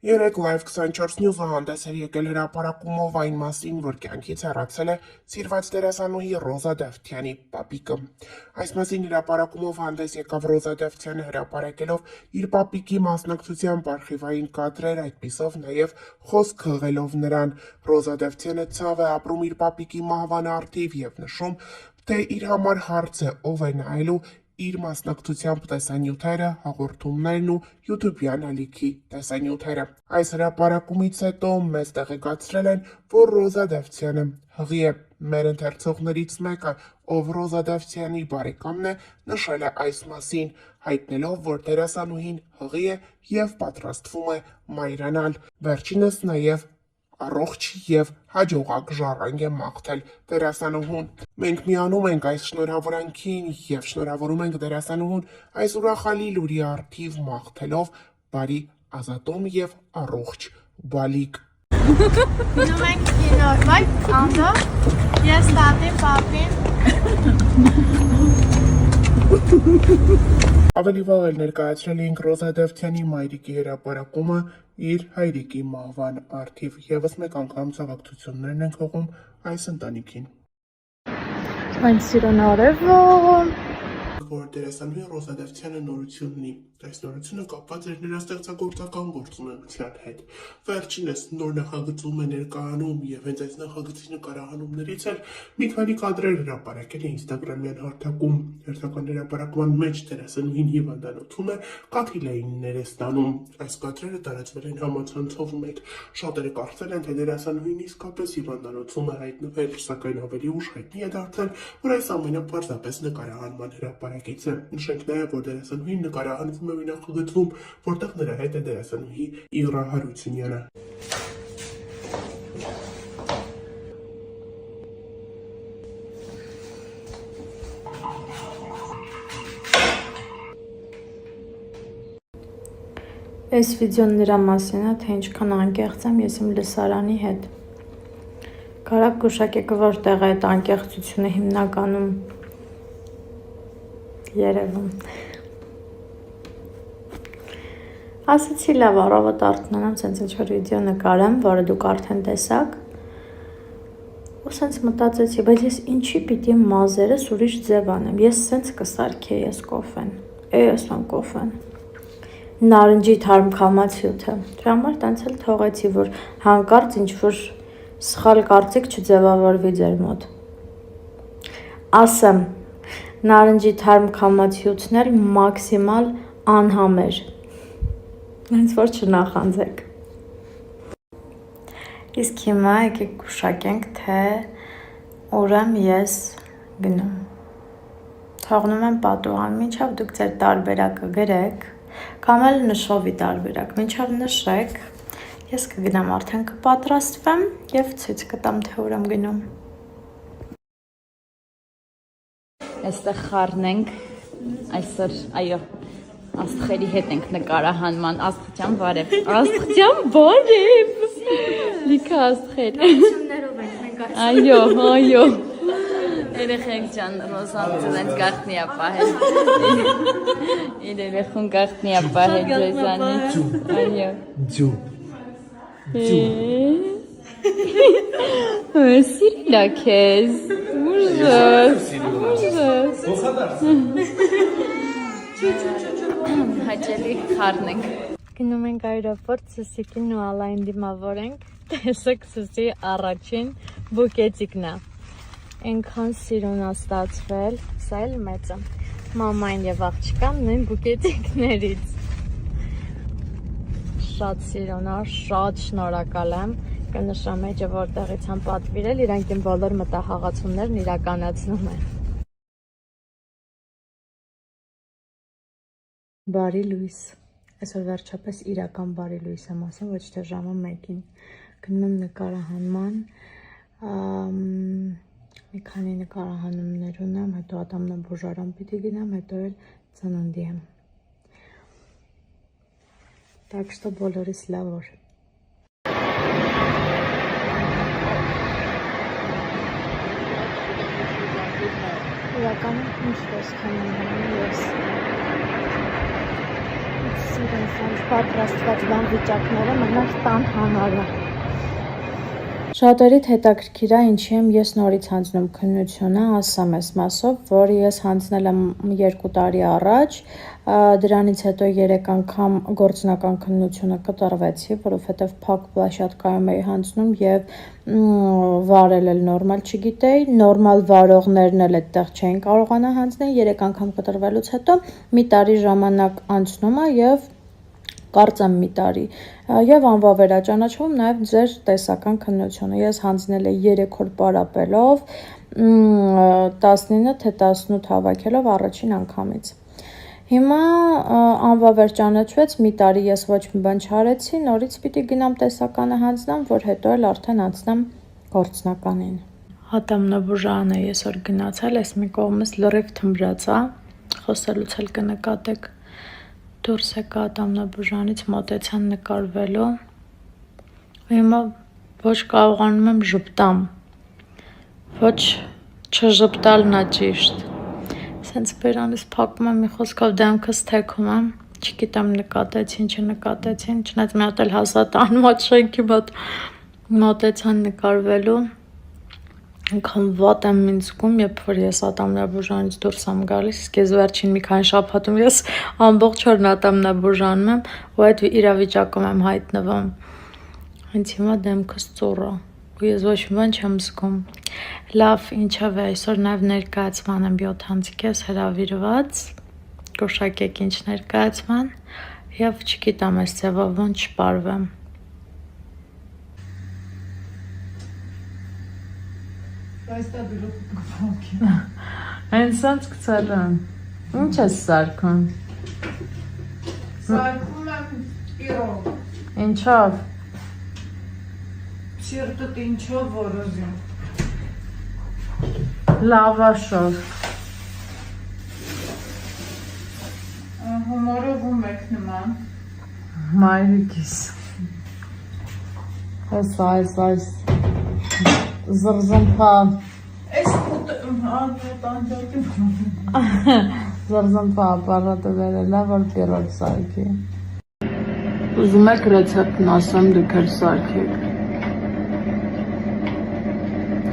Երեկ Live 24 News-ը հանդես էր եկել հրապարակումով այն մասին, որ կյանքից հեռացել է սիրված դերասանուհի Ռոզա Դավթյանի պապիկը։ Այս մասին հրապարակումով հանդես եկավ Ռոզա Դավթյանը հրապարակելով իր պապիկի մասնակցությամբ արխիվային կադրեր, այդպիսով նաև խոսք հղելով նրան։ Ռոզա Դավթյանը ցավ է ապրում իր պապիկի մահվան առթիվ եւ նշում, թե իր համար հարց է, ով է նայելու իր մասնակցությամբ տեսանյութերը, հաղորդումներն ու յութուբյան ալիքի տեսանյութերը։ Այս հրապարակումից հետո մեզ տեղեկացրել են, որ Ռոզա Դավթյանը հղի է։ Մեր ընթերցողներից մեկը, ով Ռոզա Դավթյանի բարեկամն է, նշել է այս մասին, հայտնելով, որ դերասանուհին հղի է եւ պատրաստվում է մայրանալ։ Վերջինս նաև առողջ եւ հաջողակ ժառանգ է մաղթել դերասանուհուն։ Մենք միանում ենք այս շնորհավորանքին եւ շնորհավորում ենք դերասանուհուն այս ուրախալի լուրի առթիվ մաղթելով բարի ազատում եւ առողջ բալիկ։ Գնում ենք կինո, բայց անդո, ես տատին, պապին։ Ավելի վաղ էլ ներկայացրել էինք Ռոզա Դավթյանի մայրիկի հրապարակումը իր հայրիկի մահվան առթիվ։ Եվս մեկ անգամ ցավակցություններն ենք հողում այս ընտանիքին։ Այն սիրուն արևոմ։ Որ դերասանուհի Ռոզա Դավթյանը նորություն ունի։ Այս նորությունը կապված էր նրա ստեղծագործական գործունեության հետ։ Վերջինս նոր նախագծում է ներկայանում եւ հենց այս նախագծի նկարահանումներից էլ մի քանի կադրեր հրապարակել է Instagram-յան հարթակում։ Հերթական հրապարակման մեջ դերասանուհին հիվանդանոցում է, կաթիլեիններ է ստանում։ Այս կադրերը տարածվել են համացանցով մեկ։ Շատերը կարծել են, թե դերասանուհին իսկապես հիվանդանոցում է հայտնվել, սակայն ավելի ուշ հայտնի է դարձել, որ այս ամենը պարզապես նկարահանման հրապարակից է։ Նշենք նաև, որ դերասանուհին նկարահանվում է մի նախագծում, որտեղ նրա հետ է դերասանուհի Իռա Հարությունյանը։ Այս վիդեոն նրա մասին է, թե ինչքան անկեղծ եմ ես իմ լսարանի հետ։ Կարակ գուշակեք, որտեղ է այդ անկեղծությունը հիմնականում երևում։ Ասացի լավ, առավոտ արթնանամ, սենց ինչ-որ վիդեո նկարեմ, որը դուք արդեն տեսաք, ու սենց մտածեցի, բայց ես ինչի պիտի մազերս ուրիշ ձև անեմ, ես սենց կսարքեի ես կոֆեն, ես ան կոֆեն, նարնջի թարմ քամացյութը, դրա համար տենց էլ թողեցի, որ հանկարծ ինչ-որ սխալ կարծիք չձևավորվի ձեր մոտ։ Ասեմ, նարնջի թարմ քամացյութն էլ մաքսիմալ անհամեր, հենց որ չնախանձեք։ Իսկ հիմա եկեք գուշակենք, թե ուր եմ ես գնում։ Թողնում եմ պատուհան, մինչև դուք ձեր տարբերակը գրեք, կամ էլ նշովի տարբերակ, մինչև նշեք, ես կգնամ արդեն կպատրաստվեմ և ցույց կտամ, թե ուր եմ գնում։ Այստեղ խառնենք, այսօր, այո, աստղերի հետ ենք նկարահանման, աստղջան բարև, աստղջան բարև, լիքը աստղեր, այո, երեխեք ջան, Ռոզան ձնենց գաղտնի է պահել, իր երեխուն գաղտնի է պահել ձեզանից, այո, սիրիլ է քեզ, ուժս, հաճելի խառնենք։ Գնում ենք այրոպորտ, Սուսիկին ու Ալային դիմավոր ենք, տեսեք Սուսի առաջին բուկետիկն է։ Ենքան սիրուն է ստացվել, սա էլ մեծը, մամային և աղջկան նույն բուկետիկներից։ Շատ սիրուն է, շատ շնորհակալ եմ, կնշամ էջը որտեղից եմ պատվիրել, իրանք իմ բոլոր մտահաղացումներն իրականացնում են։ Բարի լույս, այսօր վերջապես իրական բարի լույս եմ ասում, ոչ թե ժամը 1-ին, գնում եմ նկարահանման, մի քանի նկարահանումներ ունեմ, հետո ատամնաբուժարան պիտի գնամ, հետո էլ ծննդի եմ։ Так что բոլորիս լավ օր։ Իրականում ինչ խոսք եմ ունենում ես։ սիրուն պատրաստված բան վիճակները մնաց տան համարը։ Շատերիդ հետաքրքիր է ինչի եմ ես նորից հանձնում քննությունը, ասեմ այս մասով, որ ես հանձնել եմ 2 տարի առաջ, դրանից հետո 3 անգամ գործնական քննությունը կտրվեցի, որովհետև փակ պլաշատկայում էի հանձնում եւ վարել էլ նորմալ չգիտեի, նորմալ վարողներն էլ այդտեղ չէին կարողանա հանձնել, 3 անգամ կտրվելուց հետո մի տարի ժամանակ անցնում է եւ կարծեմ մի տարի եւ անվավեր է ճանաչվում նաեւ ձեր տեսական քննությունը ես հանձնել եմ 3 օր պարապելով 19 թե 18 հավաքելով առաջին անգամից հիմա անվավեր ճանաչվեց մի տարի ես ոչ մի բան չարեցի նորից պիտի գնամ տեսականը հանձնամ որ հետո էլ արդեն անցնեմ գործնականին հատամնաբուժանը ես որ գնացել ես մի կողմից լրիվ թմբրած է խոսելուց էլ կնկատեք դուրս եկա ատամնաբուժանից մոտեցան նկարվելու հիմա ոչ կարողանում եմ ժպտամ ոչ չժպտալն է ճիշտ սենց բերանից փակում եմ մի խոսքով դեմքս թեքում եմ չգիտեմ նկատեցին չնկատեցին չնայած մի հատ էլ հաստատ անմոտ շենքի մոտեցան նկարվելու Անկամ վատ եմ ինձ զգում, երբ որ ես ատամնաբուժանից դուրս եմ գալիս, իսկ ես վերջին մի քանի շաբաթում ես ամբողջ օրն ատամնաբուժանում եմ ու այդ իրավիճակում եմ հայտնվում։ Հենց հիմա դեմքս ծուռ է ու ես ոչ մի բան չեմ զգում։ Լավ, ինչով է, այսօր նաև ներկայացման եմ 7-ից հրավիրված, գուշակեք ինչ ներկայացման եւ չգիտեմ այս ձևով ոնց չպարվեմ։ Հենց սենց կցել եմ, ինչ ես սարքում? Սարքում եմ պիրոկ, Ինչով? սիրտդ ինչով որոզում, Լավաշով, հումորով ու մեկ նման, մայրիկիս, այս զրզմփա, ես անջատում, զրզմփա ապարատը վերել է, որ պիրոկ սարքի։ Ուզում եք ռեցեպտն ասեմ, դուք էլ սարքեք։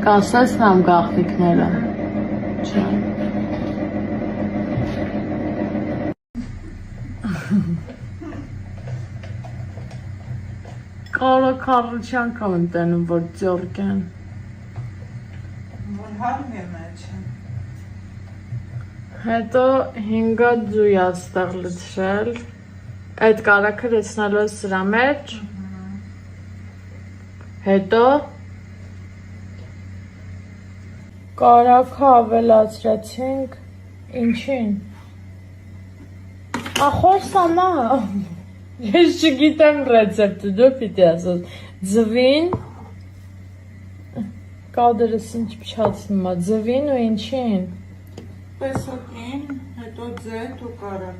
Կասեցնամ գաղտնիքները, չէ։ Կարոքարության կամ եմ տենում, որ ծյորք են։ որ հարմ է մեջ եմ, Հետո 5 ձույ աստեղ լցրել, այդ կարաքը լցնելու ես սրա մեջ, հետո կարաքը ավելացրեցինք, ինչին, խոսամա, ես չգիտեմ ռեցեպտը, դու պիտի ասես, ձվին, կադրս ինչ փչացնում է, ձվին ու ինչին, պեսոկին, հետո ձետ ու կարակ,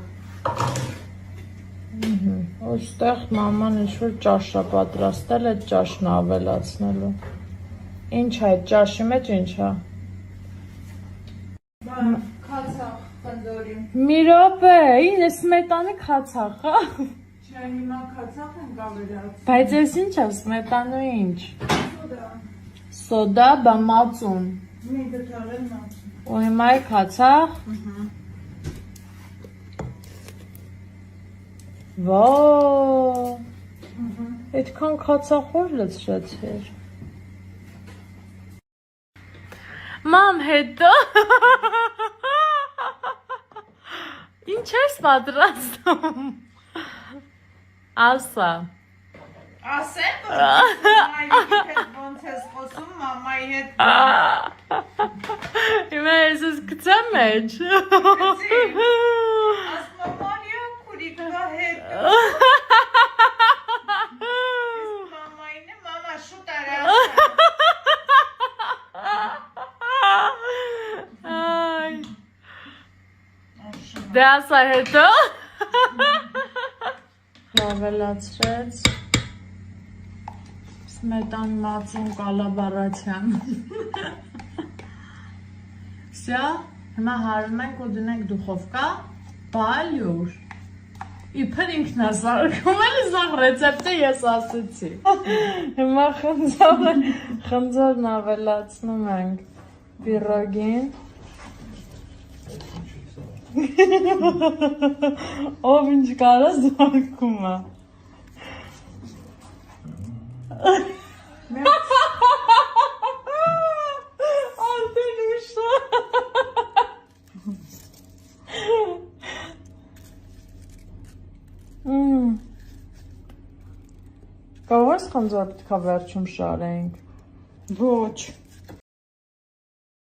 ոստեղ մաման ինչ-որ ճաշ է պատրաստել, այդ ճաշն է ավելացնելու, ինչ է, այդ ճաշի մեջ ինչ է, կացախ խնդորիմ, մի րոպե, ինը սմետանի քացախ է, չէ հիմա կացախ են կավերած, բայց ես ինչ է, սմետանու ինչ, սոդա, սոդա բա մածուն, մի դտարել մացում, ու հիմա է քացախ, վա, այդքան քացախոր լցրեցիր, մամ հետո, ինչ ես պատրաստում, ասա, ասեմ, որ մամայի հետ ոնց ես խոսում, մամայի հետ հիմա ես ես կծեմ մեջ, ասմա մարիա կուրիկվա հետ, մամային է, մամա շուտ արա դե ասա հետո, ավելացրեց, սմետան մածուն կալաբարացյան, սյա, հիմա հարում ենք ու դնենք դուխովկա, բալյուր, Իբր ինքն է զարգում, էլի զաղ ռեցեպտը ես ասեցի։ Հիմա խնձորն ավելացնում ենք պիրոգին։ Ով ինչ կարա զարգում է։ Արդեն ուշ է։ Կարող ես խնձոր պետք է վերջում շարենք։ Ոչ։